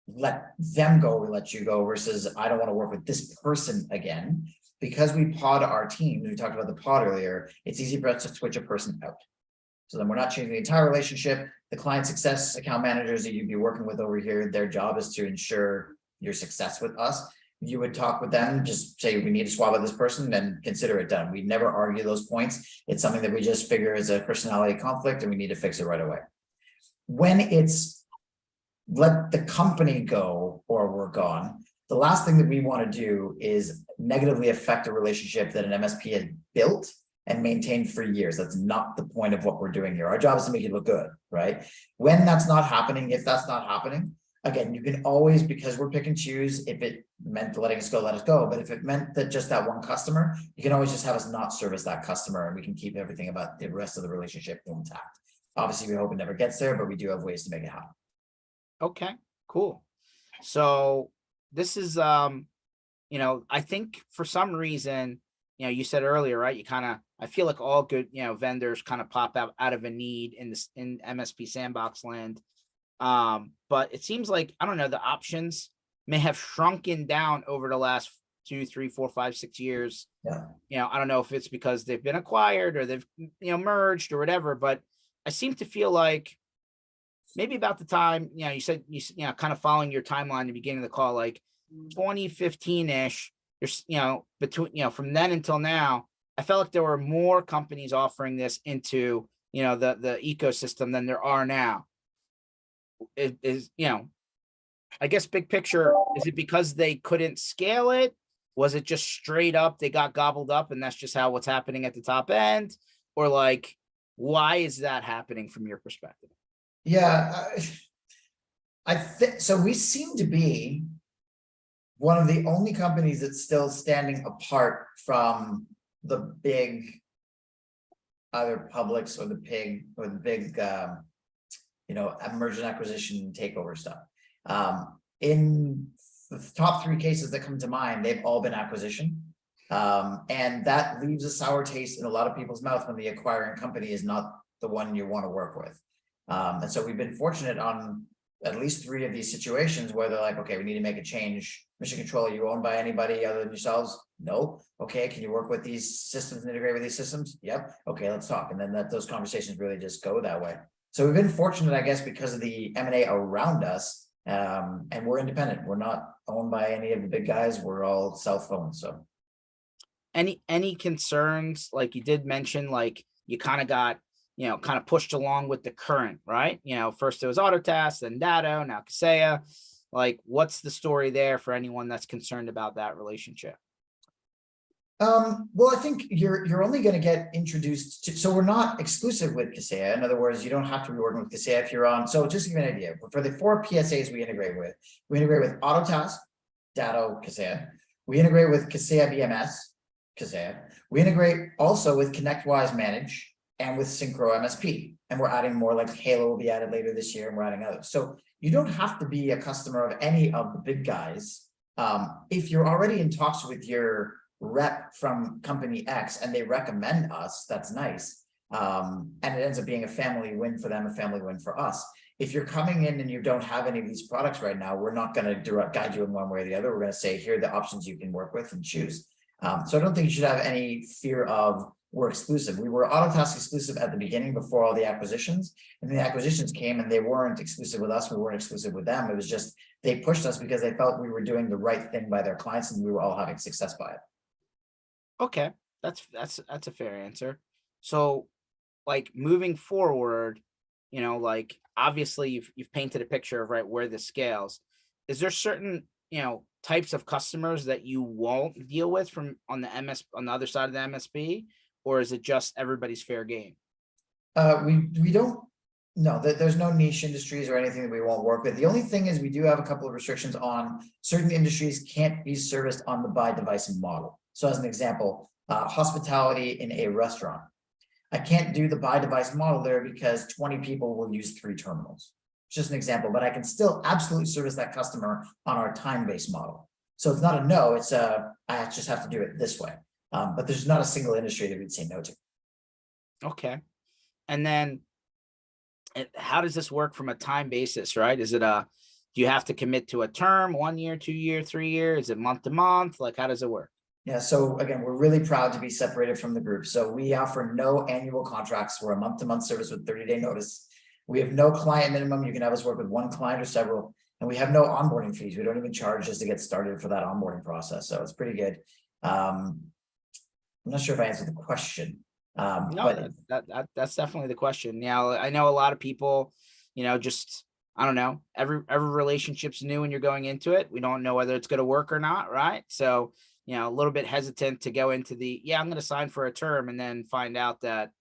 let them go or let you go versus I don't want to work with this person again, because we pod our team, we talked about the pod earlier, it's easy for us to switch a person out. So then we're not changing the entire relationship. The client success account managers that you'd be working with over here, their job is to ensure your success with us. You would talk with them, just say we need to swap out this person, then consider it done. We never argue those points. It's something that we just figure is a personality conflict and we need to fix it right away. When it's let the company go or we're gone, the last thing that we want to do is negatively affect a relationship that an MSP had built and maintained for years. That's not the point of what we're doing here. Our job is to make it look good, right? When that's not happening, if that's not happening, again, you can always, because we're pick and choose, if it meant letting us go, let us go. But if it meant that just that one customer, you can always just have us not service that customer and we can keep everything about the rest of the relationship intact. Obviously, we hope it never gets there, but we do have ways to make it happen. Okay, cool. So this is, I think for some reason, you said earlier, right? You kind of, I feel like all good, vendors kind of pop out of a need in MSP sandbox land. But it seems like, I don't know, the options may have shrunken down over the last 2, 3, 4, 5, 6 years. Yeah. I don't know if it's because they've been acquired or they've, merged or whatever, but I seem to feel like maybe about the time, you said, kind of following your timeline at the beginning of the call, like 2015-ish, there's, between, from then until now, I felt like there were more companies offering this into the ecosystem than there are now. I guess big picture, is it because they couldn't scale it? Was it just straight up they got gobbled up and that's just how what's happening at the top end? Or like, why is that happening from your perspective? Yeah, I think so. We seem to be one of the only companies that's still standing apart from the big either publics or the big merger and acquisition takeover stuff. In the top three cases that come to mind, they've all been acquisition. And that leaves a sour taste in a lot of people's mouth when the acquiring company is not the one you want to work with. And so we've been fortunate on at least three of these situations where they're like, okay, we need to make a change. Mission Control, are you owned by anybody other than yourselves? No. Okay, can you work with these systems and integrate with these systems? Yep. Okay, let's talk. And then those conversations really just go that way. So we've been fortunate, I guess, because of the M&A around us, and we're independent. We're not owned by any of the big guys. We're all self-owned. So any concerns? Like you did mention, like you kind of got kind of pushed along with the current, right? First it was Autotask, then Datto, now Kaseya. Like, what's the story there for anyone that's concerned about that relationship? Well, I think you're only going to get introduced to, so we're not exclusive with Kaseya. In other words, you don't have to be working with Kaseya if you're on. So just to give you an idea, for the 4 PSAs we integrate with Autotask, Datto, Kaseya. We integrate with Kaseya BMS, Kaseya. We integrate also with ConnectWise Manage and with Synchro MSP. And we're adding more, like Halo will be added later this year, and we're adding others. So you don't have to be a customer of any of the big guys. If you're already in talks with your rep from company X and they recommend us, that's nice. And it ends up being a family win for them, a family win for us. If you're coming in and you don't have any of these products right now, we're not going to guide you in one way or the other. We're going to say, here are the options you can work with and choose. So I don't think you should have any fear of we're exclusive. We were Autotask exclusive at the beginning before all the acquisitions, and the acquisitions came and they weren't exclusive with us. We weren't exclusive with them. It was just, they pushed us because they felt we were doing the right thing by their clients and we were all having success by it. Okay. That's a fair answer. So like moving forward, like obviously you've painted a picture of right where this scales. Is there certain, types of customers that you won't deal with from on the other side of the MSP? Or is it just everybody's fair game? We don't, no, there's no niche industries or anything that we won't work with. The only thing is we do have a couple of restrictions on certain industries can't be serviced on the by device model. So as an example, hospitality in a restaurant. I can't do the by device model there because 20 people will use 3 terminals. It's just an example, but I can still absolutely service that customer on our time-based model. So it's not a no, it's I just have to do it this way. But there's not a single industry that we'd say no to. Okay. And then how does this work from a time basis, right? Is it do you have to commit to a term, 1 year, 2 year, 3 year? Is it month to month? Like, how does it work? Yeah, so again, we're really proud to be separated from the group. So we offer no annual contracts. We're a month-to-month service with 30-day notice. We have no client minimum. You can have us work with one client or several, and we have no onboarding fees. We don't even charge just to get started for that onboarding process. So it's pretty good. I'm not sure if I answered the question. No, that's definitely the question. Now, I know a lot of people, just, I don't know, every relationship's new when you're going into it. We don't know whether it's going to work or not, right? So, a little bit hesitant to go into I'm going to sign for a term and then find out that,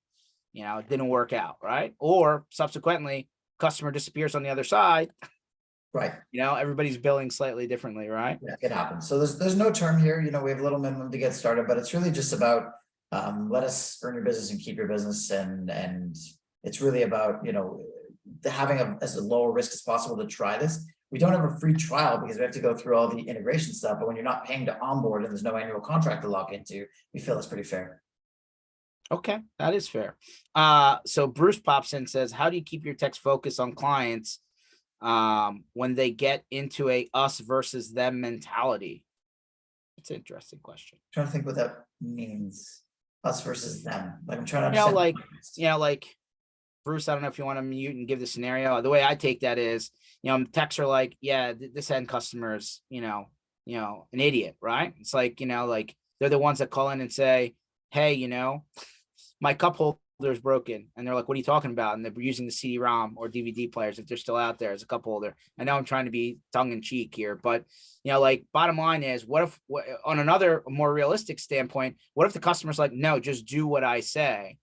it didn't work out, right? Or subsequently, customer disappears on the other side. Right. Everybody's billing slightly differently, right? Yeah, it happens. So there's no term here. We have a little minimum to get started, but it's really just about let us earn your business and keep your business, and it's really about having as low risk as possible to try this. We don't have a free trial because we have to go through all the integration stuff, but when you're not paying to onboard and there's no annual contract to lock into, we feel it's pretty fair. Okay, that is fair. So Bruce pops in and says, how do you keep your techs focused on clients when they get into a us versus them mentality? It's an interesting question. I'm trying to think what that means. Us versus them. Like, I'm trying to understand. Like Bruce, I don't know if you want to mute and give the scenario. The way I take that is, techs are like, yeah, this end customer is, an idiot, right? It's like, like they're the ones that call in and say, hey, my cup holder is broken, and they're like, what are you talking about? And they're using the CD-ROM or DVD players if they're still out there. There's a couple of there. I know I'm trying to be tongue-in-cheek here, but like, bottom line is, what if on another more realistic standpoint, what if the customer's like, no, just do what I say,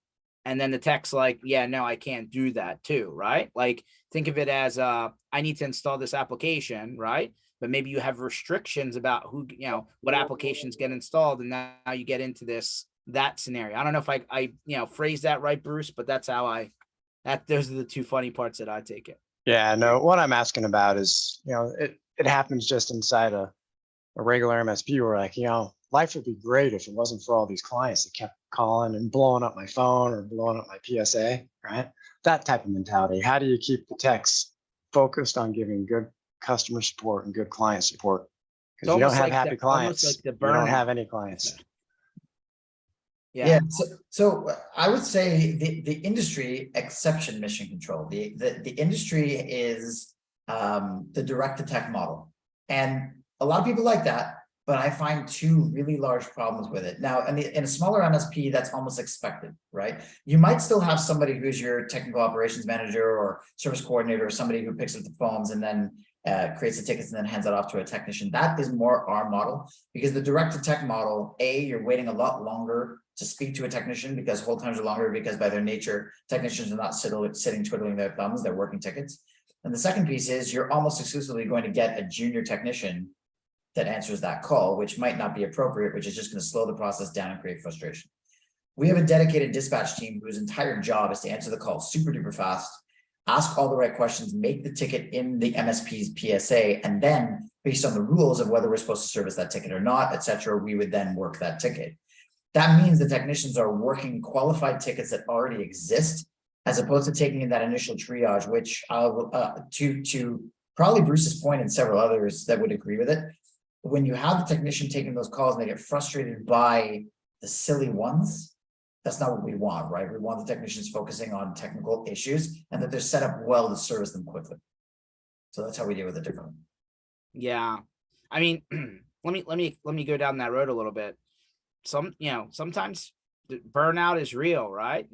and then the tech's like, yeah, no, I can't do that too, right? Like, think of it as I need to install this application, right? But maybe you have restrictions about who, what applications get installed, and now you get into that scenario. I don't know if I phrase that right, Bruce, but that's how those are the two funny parts that I take it. Yeah, no, what I'm asking about is, it happens just inside a regular MSP where, like, life would be great if it wasn't for all these clients that kept calling and blowing up my phone or blowing up my PSA, right? That type of mentality. How do you keep the techs focused on giving good customer support and good client support? Because you don't have happy clients, you don't have any clients. Yeah. So I would say the industry exception mission control. The industry is the direct to tech model, and a lot of people like that. But I find two really large problems with it. Now, in a smaller MSP, that's almost expected, right? You might still have somebody who's your technical operations manager or service coordinator, or somebody who picks up the phones and then creates the tickets and then hands it off to a technician. That is more our model, because the direct to tech model, you're waiting a lot longer to speak to a technician because hold times are longer, because by their nature, technicians are not sitting twiddling their thumbs, they're working tickets. And the second piece is you're almost exclusively going to get a junior technician that answers that call, which might not be appropriate, which is just going to slow the process down and create frustration. We have a dedicated dispatch team whose entire job is to answer the call super duper fast, ask all the right questions, make the ticket in the MSP's PSA, and then based on the rules of whether we're supposed to service that ticket or not, etc., we would then work that ticket. That means the technicians are working qualified tickets that already exist, as opposed to taking in that initial triage, which to probably Bruce's point and several others that would agree with it. When you have the technician taking those calls and they get frustrated by the silly ones, that's not what we want, right? We want the technicians focusing on technical issues and that they're set up well to service them quickly. So that's how we deal with it differently. Yeah, I mean, let me go down that road a little bit. Sometimes burnout is real, right?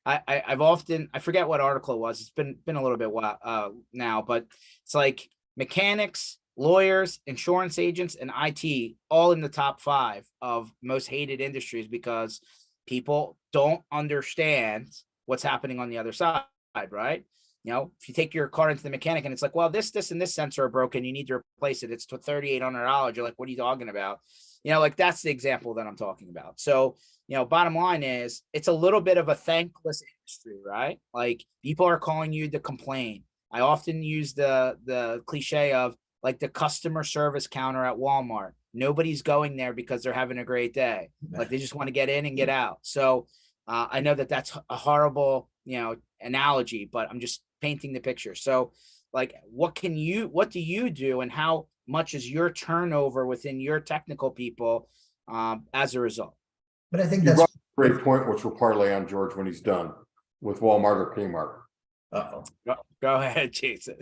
I've often, I forget what article it was. It's been a little bit while now, but it's like mechanics, lawyers, insurance agents, and IT all in the top 5 of most hated industries, because people don't understand what's happening on the other side, right? If you take your car into the mechanic and it's like, well, this and this sensor are broken, you need to replace it, it's $3,800. You're like, what are you talking about? Like, that's the example that I'm talking about. So, bottom line is, it's a little bit of a thankless industry, right? Like, people are calling you to complain. I often use the cliche of, like, the customer service counter at Walmart. Nobody's going there because they're having a great day. Like, they just want to get in and get out. So I know that that's a horrible, analogy, but I'm just painting the picture. So, like, what do you do, and how much is your turnover within your technical people as a result? But I think that's a great point, which we'll parlay on George when he's done with Walmart or Kmart. Go ahead, Jason.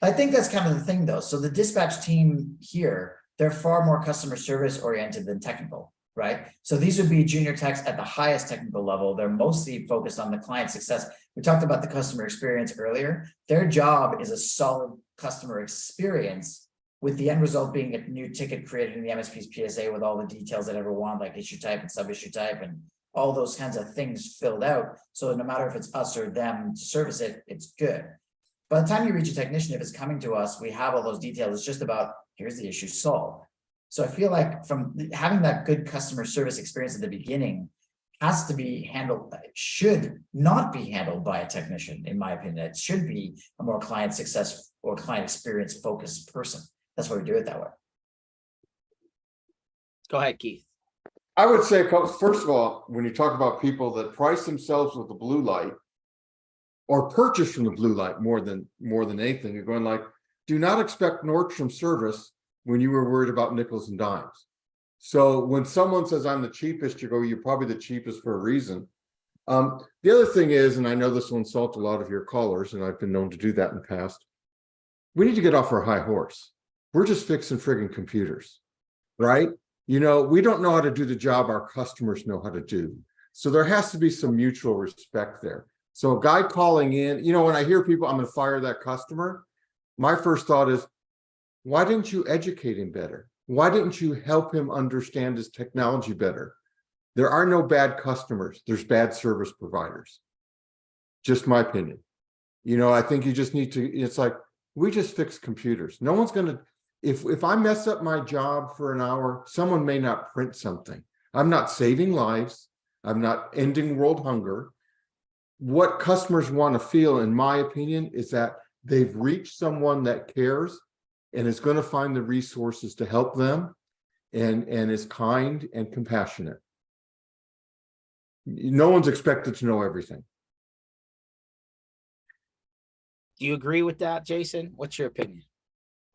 I think that's kind of the thing, though. So the dispatch team here, they're far more customer service oriented than technical, right? So these would be junior techs at the highest technical level. They're mostly focused on the client success. We talked about the customer experience earlier. Their job is a solid customer experience, with the end result being a new ticket created in the MSP's PSA with all the details that everyone want, like issue type and sub-issue type and all those kinds of things filled out. So no matter if it's us or them to service it, it's good. By the time you reach a technician, if it's coming to us, we have all those details. It's just about, here's the issue solved. So I feel like from having that good customer service experience at the beginning has to be handled, it should not be handled by a technician, in my opinion. It should be a more client success or client experience focused person. That's why we do it that way. Go ahead, Keith. I would say, first of all, when you talk about people that price themselves with the blue light, or purchase from the blue light more than anything, you're going like, do not expect Nordstrom service when you were worried about nickels and dimes. So when someone says I'm the cheapest, you go, you're probably the cheapest for a reason. The other thing is, and I know this will insult a lot of your callers, and I've been known to do that in the past, we need to get off our high horse. We're just fixing friggin' computers, right? You know, we don't know how to do the job our customers know how to do. So there has to be some mutual respect there. So a guy calling in, you know, when I hear people, I'm going to fire that customer, my first thought is, why didn't you educate him better? Why didn't you help him understand his technology better? There are no bad customers. There's bad service providers. Just my opinion. You know, I think you just need to, it's like, we just fix computers. No one's going to, if I mess up my job for an hour, someone may not print something. I'm not saving lives. I'm not ending world hunger. What customers want to feel, in my opinion, is that they've reached someone that cares and is going to find the resources to help them and is kind and compassionate. No one's expected to know everything. Do you agree with that, Jason? What's your opinion?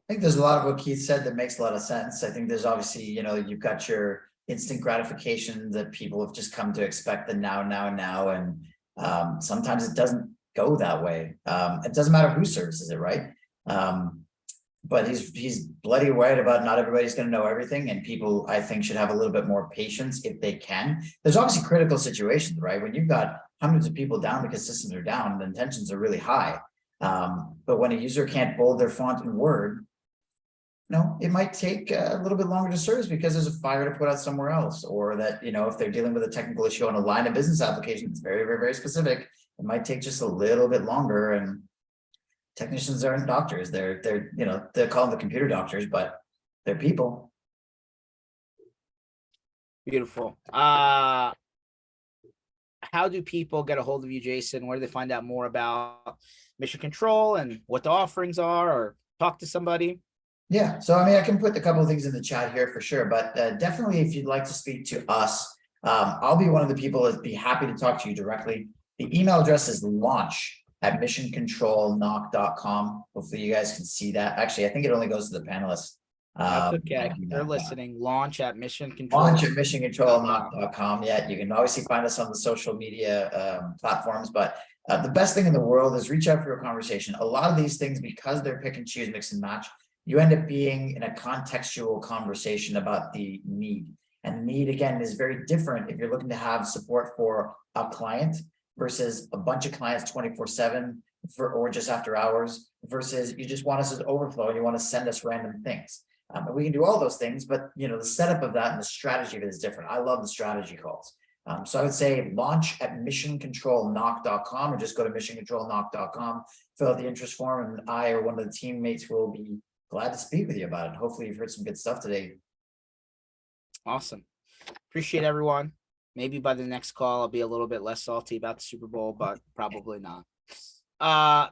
I think there's a lot of what Keith said that makes a lot of sense. I think there's obviously, you know, you've got your instant gratification that people have just come to expect the now. And sometimes it doesn't go that way. It doesn't matter who services it, right? But he's bloody right about not everybody's going to know everything, and people, I think, should have a little bit more patience if they can. There's obviously critical situations, right? When you've got hundreds of people down because systems are down, the tensions are really high. But when a user can't bold their font in Word, no, it might take a little bit longer to service because there's a fire to put out somewhere else, or that, you know, if they're dealing with a technical issue on a line of business application that's very, very, very specific, it might take just a little bit longer. And technicians aren't doctors. They're you know, they're called the computer doctors, but they're people. Beautiful. How do people get a hold of you, Jason? Where do they find out more about Mission Control and what the offerings are, or talk to somebody? Yeah, so I mean, I can put a couple of things in the chat here for sure, but definitely if you'd like to speak to us, I'll be one of the people that'd be happy to talk to you directly. The email address is launch@missioncontrolnoc.com. Hopefully you guys can see that. Actually, I think it only goes to the panelists. That's okay. They're listening. Launch@missioncontrol. Launch@missioncontrolnoc.com. Yeah, you can obviously find us on the social media platforms, but the best thing in the world is reach out for a conversation. A lot of these things, because they're pick and choose, mix and match, you end up being in a contextual conversation about the need. And the need, again, is very different if you're looking to have support for a client versus a bunch of clients 24/7 or just after hours, versus you just want us to overflow and you want to send us random things. And we can do all those things, but you know, the setup of that and the strategy of it is different. I love the strategy calls. So I would say launch@missioncontrolnoc.com, or just go to missioncontrolnoc.com, fill out the interest form, and I or one of the teammates will be glad to speak with you about it. Hopefully you've heard some good stuff today. Awesome. Appreciate everyone. Maybe by the next call, I'll be a little bit less salty about the Super Bowl, but probably not.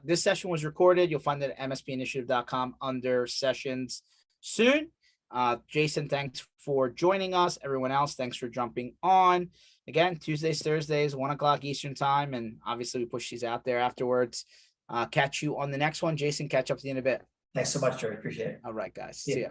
This session was recorded. You'll find it at mspinitiative.com under sessions soon. Jason, thanks for joining us. Everyone else, thanks for jumping on. Again, Tuesdays, Thursdays, 1 o'clock Eastern time. And obviously we push these out there afterwards. Catch you on the next one. Jason, catch up at the end of it. Thanks so much, George. Appreciate it. All right, guys. See ya.